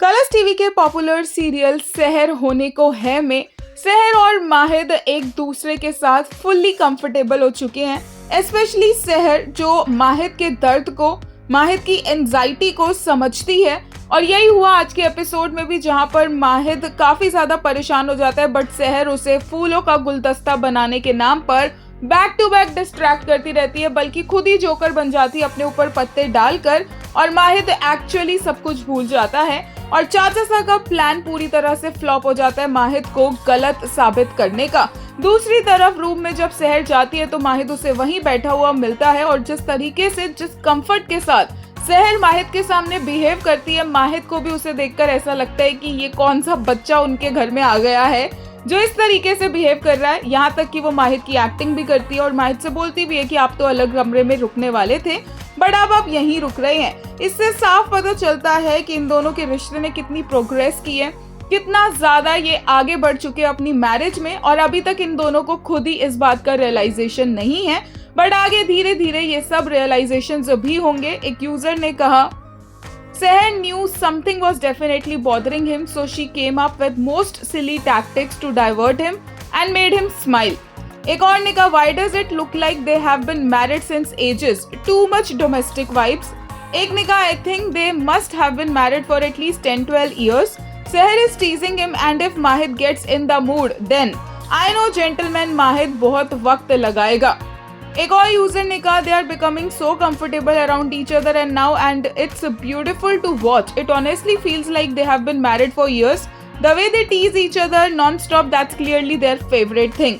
Colors TV के popular serial सहर होने को है में सहर और माहिद एक दूसरे के साथ फुल्ली कंफर्टेबल हो चुके हैं। स्पेशली सहर जो माहिद के दर्द को, माहिद की एंजाइटी को समझती है। और यही हुआ आज के एपिसोड में भी, जहां पर माहिद काफी ज्यादा परेशान हो जाता है, बट सहर उसे फूलों का गुलदस्ता बनाने के नाम पर बैक टू बैक डिस्ट्रैक्ट करती रहती है, बल्कि खुद ही जोकर बन जाती है अपने ऊपर पत्ते डालकर। और माहिद एक्चुअली सब कुछ भूल जाता है और चाचा सा का प्लान पूरी तरह से फ्लॉप हो जाता है माहिद को गलत साबित करने का। दूसरी तरफ रूम में जब सहर जाती है तो माहिद उसे वहीं बैठा हुआ मिलता है और जिस तरीके से, जिस कंफर्ट के साथ सहर माहिद के सामने बिहेव करती है, माहिद को भी उसे देखकर ऐसा लगता है कि ये कौन सा बच्चा उनके घर में आ गया है जो इस तरीके से बिहेव कर रहा है। यहाँ तक कि वो माहिद की एक्टिंग भी करती है और माहिद से बोलती भी है कि आप तो अलग कमरे में रुकने वाले थे, बट अब आप यहीं रुक रहे हैं। इससे साफ पता चलता है कि इन दोनों के रिश्ते ने कितनी प्रोग्रेस की है, कितना ज्यादा ये आगे बढ़ चुके हैं अपनी मैरिज में। और अभी तक इन दोनों को खुद ही इस बात का रियलाइजेशन नहीं है, बट आगे धीरे धीरे ये सब रियलाइजेशन भी होंगे। एक यूजर ने कहा, Seher knew something was definitely bothering him, so she came up with most silly tactics to divert him and made him smile. एक और ने कहा, why does it look like they have been married since ages? Too much domestic vibes. एक ने कहा, I think they must have been married for at least 10-12 years. Seher is teasing him and if Mahid gets in the mood, then I know gentleman Mahid बहुत वक्त लगाएगा। एक और user ने कहा, they are becoming so comfortable around each other and now and it's beautiful to watch. It honestly feels like they have been married for years. The way they tease each other non-stop, that's clearly their favorite thing.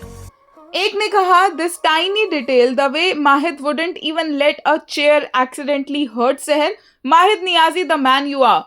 एक ने कहा, this tiny detail, the way Mahid wouldn't even let a chair accidentally hurt Seher. Mahid Niazi, the man you are.